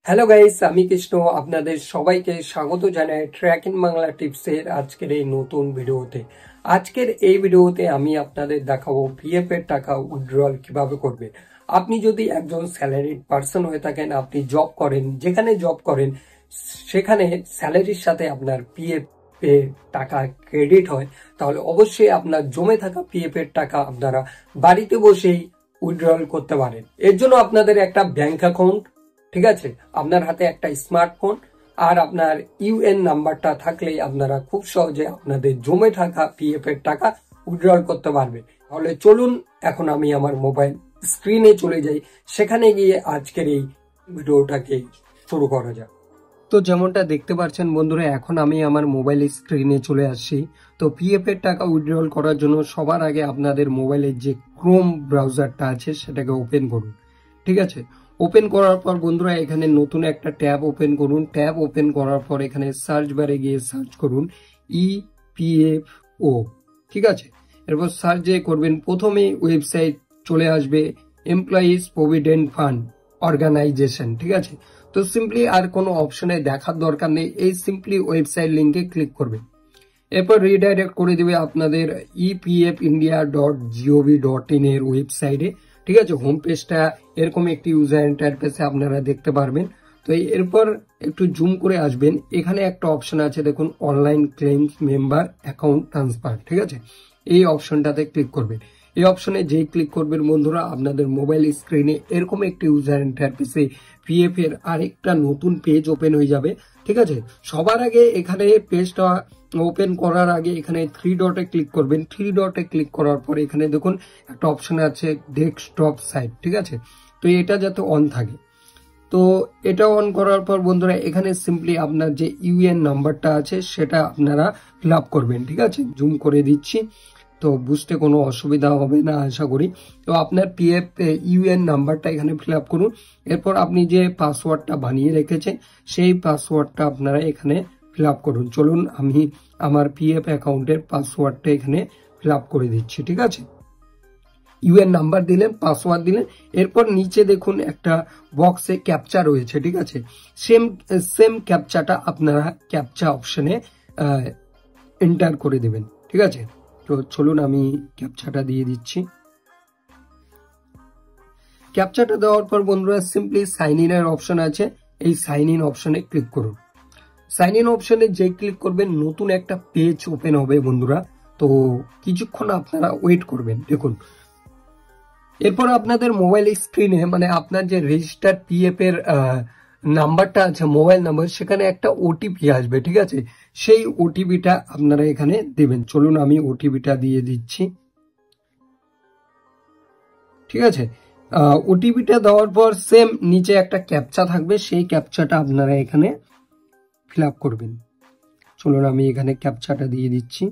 Hello guys, আমি কৃষ্ণ আপনাদের সবাইকে স্বাগত জানাই ট্র্যাক ইন বাংলা টিপসের আজকের এই নতুন ভিডিওতে। আজকের এই ভিডিওতে আমি আপনাদের দেখাবো পিএফ এর টাকা উইথড্রল কিভাবে করবেন। আপনি যদি একজন স্যালারিড পার্সন হয়ে থাকেন, আপনি জব করেন, যেখানে জব করেন সেখানে স্যালারির সাথে আপনার পিএফ এর টাকা ক্রেডিট হয়, তাহলে অবশ্যই আপনার জমে থাকা পিএফ এর টাকা আপনারা বাড়িতে বসেই উইথড্রল করতে পারেন। এর জন্য আপনাদের একটা ব্যাংক অ্যাকাউন্ট, ঠিক আছে, আপনার হাতে একটা স্মার্টফোন আর আপনার ইউএন নাম্বারটা থাকলেই আপনারা খুব সহজে আপনাদের জমে থাকা পিএফ এর টাকা উইথড্রল করতে পারবেন। তাহলে চলুন এখন আমি আমার মোবাইল স্ক্রিনে চলে যাই, সেখানে গিয়ে আজকের এই ভিডিওটাকে শুরু করা যাক। তো যেমনটা দেখতে পাচ্ছেন বন্ধুরা, এখন আমি আমার মোবাইল স্ক্রিনে চলে আসছি। তো পিএফ এর টাকা উইথড্রল করার জন্য সবার আগে আপনাদের মোবাইলের যে ক্রোম ব্রাউজারটা আছে সেটাকে ওপেন করুন, ঠিক আছে। ওপেন করার পর বন্ধুরা এখানে নতুন একটা ট্যাব ওপেন করুন। ট্যাব ওপেন করার পর এখানে সার্চ বারে গিয়ে সার্চ করুন ইপিএফও, ঠিক আছে। এরপর সার্চ যে করবেন, প্রথমে ওয়েবসাইট চলে আসবে এমপ্লয়িজ প্রভিডেন্ট ফান্ড অর্গানাইজেশন, ঠিক আছে। তো সিম্পলি আর কোনো অপশনে দেখার দরকার নেই, এই সিম্পলি ওয়েবসাইট লিঙ্কে ক্লিক করবে। এরপর রিডাইরেক্ট করে দিবে আপনাদের epfindia.gov.in এর ওয়েবসাইটে, ঠিক আছে। হোম পেজটা এরকম একটি ইউজার ইন্টারফেসে আপনারা দেখতে পারবেন। তো এরপর একটু জুম করে আসবেন, এখানে একটা অপশন আছে দেখুন, online claims member account transfer, ঠিক আছে। এই অপশনটাতে ক্লিক করবেন। এই অপশনে যেই ক্লিক করবেন বন্ধুরা, আপনাদের মোবাইল স্ক্রিনে এরকম একটি ইউজার ইন্টারফেসে পিএফ এর আরেকটা নতুন পেজ ওপেন হয়ে যাবে, ঠিক আছে। সবার আগে এখানে পেজটা ওপেন করার আগে এখানে থ্রি ডটে ক্লিক করবেন। থ্রি ডটে ক্লিক করার পর এখানে দেখুন একটা অপশন আছে ডেস্কটপ সাইট, ঠিক আছে। তো এটা যাতে অন থাকে, তো এটা অন করার পর বন্ধুরা এখানে সিম্পলি আপনার যে ইউএন নাম্বারটা আছে সেটা আপনারা ফিল আপ করবেন, ঠিক আছে। জুম করে দিচ্ছি, তো বুঝতে কোনো অসুবিধা হবে না আশা করি। তো আপনার পিএফ ইউএন নাম্বারটা এখানে ফিল আপ করুন। এরপর আপনি যে পাসওয়ার্ডটা বানিয়ে রেখেছেন সেই পাসওয়ার্ডটা আপনারা এখানে ফিল আপ করুন। চলুন আমি আমার পিএফ অ্যাকাউন্টের পাসওয়ার্ডটা এখানে ফিল আপ করে দিচ্ছি, ঠিক আছে। ইউএন নাম্বার দিলেন, পাসওয়ার্ড দিলেন, এরপর নিচে দেখুন একটা বক্সে ক্যাপচা রয়েছে, ঠিক আছে। সেম ক্যাপচাটা আপনারা ক্যাপচা অপশনে এন্টার করে দেবেন, ঠিক আছে। তো চলুন আমি ক্যাপচাটা দিয়ে দিচ্ছি। ক্যাপচাটা দেওয়ার পর বন্ধুরা সিম্পলি সাইন ইন এর অপশন আছে, এই সাইন ইন অপশনে ক্লিক করুন। সাইন ইন অপশনে যে ক্লিক করবেন নতুন একটা পেজ ওপেন হবে বন্ধুরা। তো কিছুক্ষণ আপনারা ওয়েট করবেন, দেখুন। এরপর আপনাদের মোবাইল স্ক্রিনে মানে আপনার যে রেজিস্টার্ড পিএফ এর নাম্বারটা আছে, মোবাইল নাম্বার, সেখানে একটা ওটিপি আসবে, ঠিক আছে। সেই ওটিপিটা আপনারা এখানে দেবেন। চলুন আমি ওটিপিটা দিয়ে দিচ্ছি, ঠিক আছে। ওটিপিটা দেওয়ার পর সেম নিচে একটা ক্যাপচা থাকবে, সেই ক্যাপচাটা আপনারা এখানে ফিল আপ করবেন। চলুন আমি এখানে ক্যাপচাটা দিয়ে দিচ্ছি।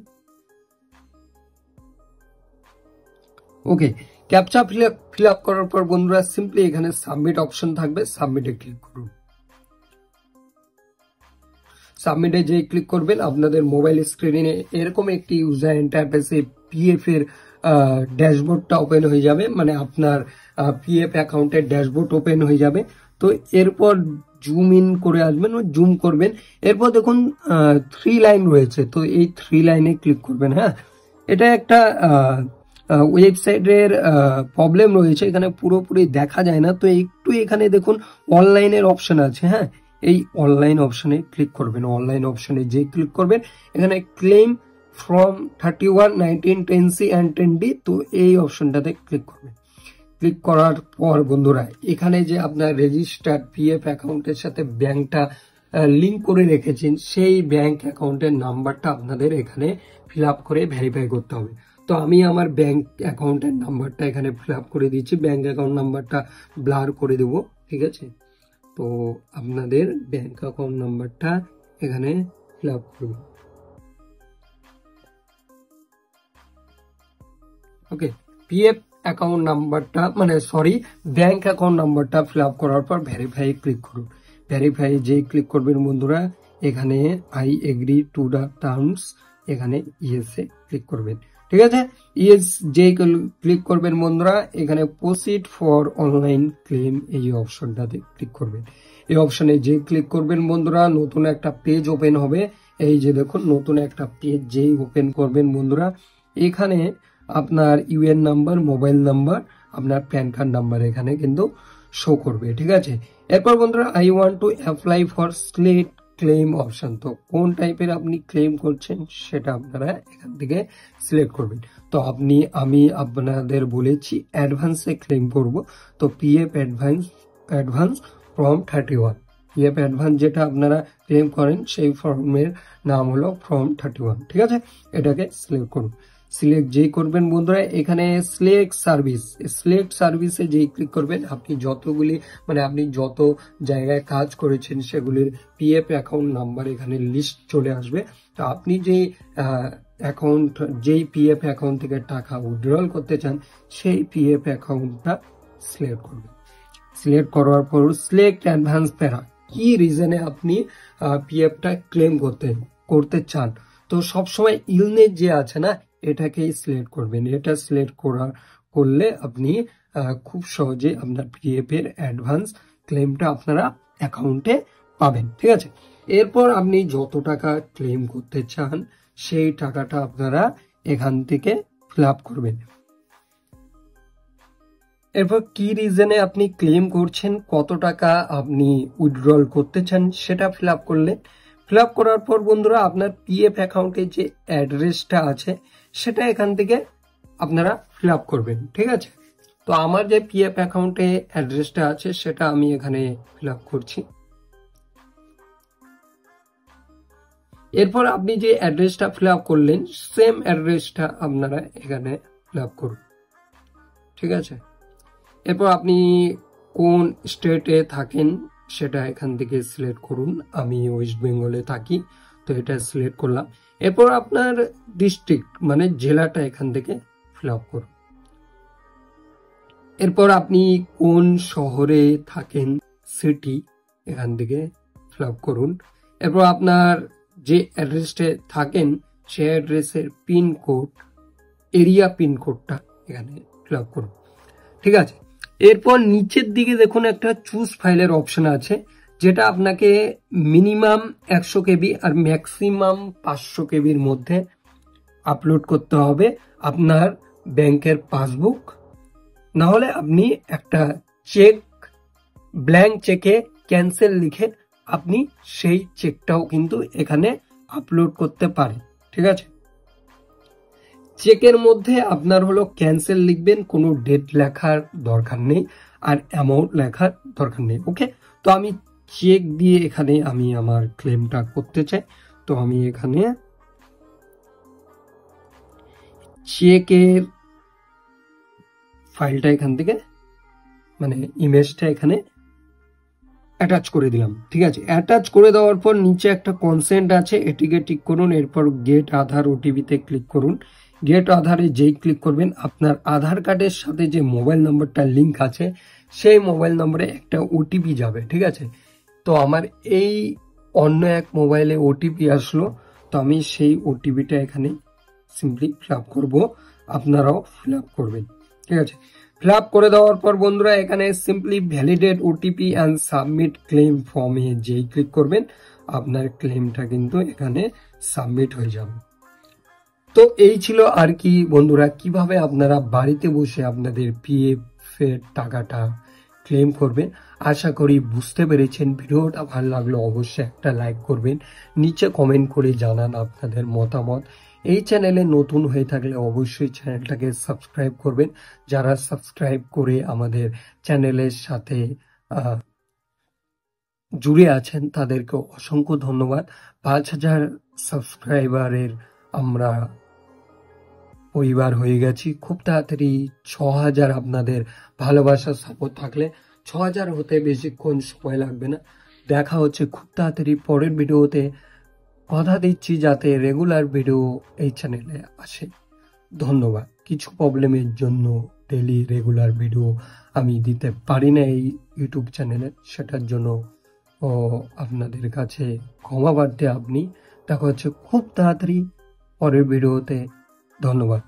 ওকে, ক্যাপচা ফিল আপ করার পর বন্ধুরা সিম্পলি এখানে সাবমিট অপশন থাকবে, সাবমিটে ক্লিক করুন। সাবমিটে যে ক্লিক করবেন আপনাদের মোবাইল স্ক্রিনে এরকম একটি ইউজার ইন্টারফেসে পিএফ এর ড্যাশবোর্ডটা ওপেন হয়ে যাবে, মানে আপনার পিএফ অ্যাকাউন্টের ড্যাশবোর্ড ওপেন হয়ে যাবে। তো এরপর জুম ইন করে আসবেন, জুম করবেন। এরপর দেখুন থ্রি লাইন রয়েছে, তো এই থ্রি লাইনে ক্লিক করবেন। হ্যাঁ, এটা একটা ওয়েবসাইটের প্রবলেম রয়েছে, এখানে পুরোপুরি দেখা যায় না। তো একটু এখানে দেখুন অনলাইনের অপশন আছে, হ্যাঁ, এই অনলাইন অপশনে ক্লিক করবেন। অনলাইন অপশনে যে ক্লিক করবেন এখানে ক্লেম ফ্রম 31/19/10 and 10D, তো এই অপশনটাতে ক্লিক করবেন। ক্লিক করার পর বন্ধুরা এখানে যে আপনার রেজিস্টার্ড পিএফ অ্যাকাউন্টের সাথে ব্যাংকটা লিঙ্ক করে রেখেছেন সেই ব্যাংক অ্যাকাউন্টের নাম্বারটা আপনাদের এখানে ফিল আপ করে ভেরিফাই করতে হবে। তো আমি আমার ব্যাংক অ্যাকাউন্টের নাম্বারটা এখানে ফিল আপ করে দিচ্ছি। ব্যাংক অ্যাকাউন্ট নাম্বারটা ব্লার করে দেবো, ঠিক আছে। তো আপনাদের ব্যাংক অ্যাকাউন্ট নাম্বারটা এখানে ফিল আপ করবেন। ওকে, পিএফ অ্যাকাউন্ট নাম্বারটা মানে সরি ব্যাংক অ্যাকাউন্ট নাম্বারটা ফিল আপ করার পর ভেরিফাই ক্লিক করুন। ভেরিফাই যে ক্লিক করবেন বন্ধুরা এখানে I agree to the terms, এখানে ইয়েসে ক্লিক করবেন। ঠিক আছে। ইয়েস যেই ক্লিক করবেন বন্ধুরা, এখানে প্রসিড ফর অনলাইন ক্লেম এই অপশনটাতে ক্লিক করবেন। এই অপশনে যে ক্লিক করবেন বন্ধুরা, নতুন একটা পেজ ওপেন হবে। এই যে দেখুন নতুন একটা পেজ যেই ওপেন করবেন বন্ধুরা, এখানে আপনার ইউএন নাম্বার, মোবাইল নাম্বার, আপনার প্যান কার্ড নাম্বার এখানে কিন্তু শো করবে। ঠিক আছে। এরপর বন্ধুরা I want to apply for slate claim option, তো কোন টাইপের আপনি ক্লেম করছেন সেটা আপনারা এখান থেকে সিলেক্ট করবেন। তো আমি আপনাদের বলেছি অ্যাডভান্সে ক্লেম করব, তো PF advance form 31। PF advance যেটা আপনারা ক্লেম করেন সেই ফর্মের নাম হলো ফর্ম 31। ঠিক আছে, এটাকে সিলেক্ট করুন। সিলেক্ট যেই করবেন বন্ধুরা, এখানে সিলেক্ট সার্ভিসে যেই ক্লিক করবেন, আপনি যতগুলি আপনি যত জায়গায় কাজ করেছেন সেগুলির পিএফ অ্যাকাউন্ট নাম্বার এখানে লিস্ট চলে আসবে। তো আপনি যেই পিএফ অ্যাকাউন্ট থেকে টাকা উইথড্রল করতে চান সেই পিএফ অ্যাকাউন্টটা সিলেক্ট করবেন। সিলেক্ট করার পর সিলেক্ট অ্যাডভান্স প্যারা, কি রিজনে আপনি পিএফটা ক্লেম করতে চান। তো সবসময় ইলনেস যে আছে না, এটাকেই সিলেক্ট করবেন। এটা সিলেক্ট করলে আপনি খুব সহজে আপনার পিএফ এর অ্যাডভান্স ক্লেমটা আপনারা অ্যাকাউন্টে পাবেন। ঠিক আছে। এরপর আপনি যত টাকা ক্লেম করতে চান সেই টাকাটা আপনারা এখান থেকে ফিল আপ করবেন। এরপর কি রিজনে আপনি ক্লেম করছেন, কত টাকা আপনি উইথড্রল করতে চান সেটা ফিল আপ করলেন। ফিল আপ করার পর বন্ধুরা আপনার পিএফ অ্যাকাউন্টে যে অ্যাড্রেসটা আছে সেটা এখান থেকে আপনারা ফিল আপ করবেন। ঠিক আছে। তো আমার যে পিএফ অ্যাকাউন্টে অ্যাড্রেসটা আছে সেটা আমি এখানে ফিল আপ করছি। এরপর আপনি যে অ্যাড্রেসটা ফিল আপ করলেন সেম অ্যাড্রেসটা আপনারা এখানে ফিল আপ করুন। ঠিক আছে। এরপর আপনি কোন স্টেটে থাকেন সেটা এখান থেকে সিলেক্ট করুন। আমি ওয়েস্ট বেঙ্গলে থাকি, তো এটা সিলেক্ট করলাম। এরপর আপনার ডিস্ট্রিক্ট জেলাটা এখান থেকে ফিল আপ করুন। এরপর আপনি কোন শহরে থাকেন সিটি এখান থেকে ফিল আপ করুন। এরপর আপনার যে অ্যাড্রেসে থাকেন সেই অ্যাড্রেসের পিনকোড, এরিয়া পিনকোডটা এখানে ফিল আপ করুন। ঠিক আছে। এরপর নিচের দিকে দেখুন একটা চুজ ফাইলের অপশন আছে, যেটা আপনাকে মিনিমাম 100 কেবি আর ম্যাক্সিমাম 500 কেবির মধ্যে আপলোড করতে হবে আপনার ব্যাংকের পাসবুক। না হলে আপনি একটা ব্ল্যাঙ্ক চেকে ক্যান্সেল লিখে আপনি সেই চেকটাও কিন্তু এখানে আপলোড করতে পারেন। ঠিক আছে। চেকের মধ্যে আপনার হলো ক্যান্সেল লিখবেন, কোনো ডেট লেখার দরকার নেই আর অ্যামাউন্ট লেখার দরকার নেই। ওকে। তো আমি চেক দিয়ে এখানে আমি আমার ক্লেমটা করতে চাই। তো আমি এখানে চেকের ফাইলটা এখান থেকে ইমেজটা এখানে অ্যাটাচ করে দিলাম। ঠিক আছে। অ্যাটাচ করে দেওয়ার পর নিচে একটা কনসেন্ট আছে, এটিকে টিক করুন। এরপর গেট আধার ওটিপিতে ক্লিক করুন। গেট আধারে যেই ক্লিক করবেন, আপনার আধার কার্ডের সাথে যে মোবাইল নাম্বারটা লিঙ্ক আছে সেই মোবাইল নম্বরে একটা ওটিপি যাবে। ঠিক আছে। তো আমার এই অন্য এক মোবাইলে ওটিপি আসলো, তো আমি সেই ওটিপিটা এখানে সিম্পলি ফিল আপ করবো, আপনারাও ফিল আপ করবেন। ঠিক আছে। ফিল আপ করে দেওয়ার পর বন্ধুরা এখানে simply validate OTP and submit claim ফর্মে যেই ক্লিক করবেন, আপনার ক্লেমটা কিন্তু এখানে সাবমিট হয়ে যাবে। তো এই ছিল আর কি বন্ধুরা, কিভাবে আপনারা বাড়িতে বসে আপনাদের পিএফ এর টাকাটা ক্লেম করবেন। আশা করি বুঝতে পেরেছেন। ভিডিওটা ভালো লাগলো অবশ্যই একটা লাইক করবেন, নিচে কমেন্ট করে জানান আপনাদের মতামত। এই চ্যানেলে নতুন হয়ে থাকলে অবশ্যই চ্যানেলটাকে সাবস্ক্রাইব করবেন। যারা সাবস্ক্রাইব করে আমাদের চ্যানেলের সাথে জুড়ে আছেন তাদেরকে অসংখ্য ধন্যবাদ। 5000 সাবস্ক্রাইবারের আমরা পরিবার হয়ে গেছি। খুব তাড়াতাড়ি 6000 আপনাদের ভালোবাসা সাপোর্ট থাকলে 6000 হতে বেশিক্ষণ সময় লাগবে না। দেখা হচ্ছে খুব তাড়াতাড়ি পরের ভিডিওতে। কথা দিচ্ছি যাতে রেগুলার ভিডিও এই চ্যানেলে আসে। ধন্যবাদ। কিছু প্রবলেমের জন্য ডেলি রেগুলার ভিডিও আমি দিতে পারি না এই ইউটিউব চ্যানেলে, সেটার জন্য আপনাদের কাছে ক্ষমা প্রার্থী। আপনি দেখা হচ্ছে খুব তাড়াতাড়ি পরের ভিডিওতে। ধন্যবাদ।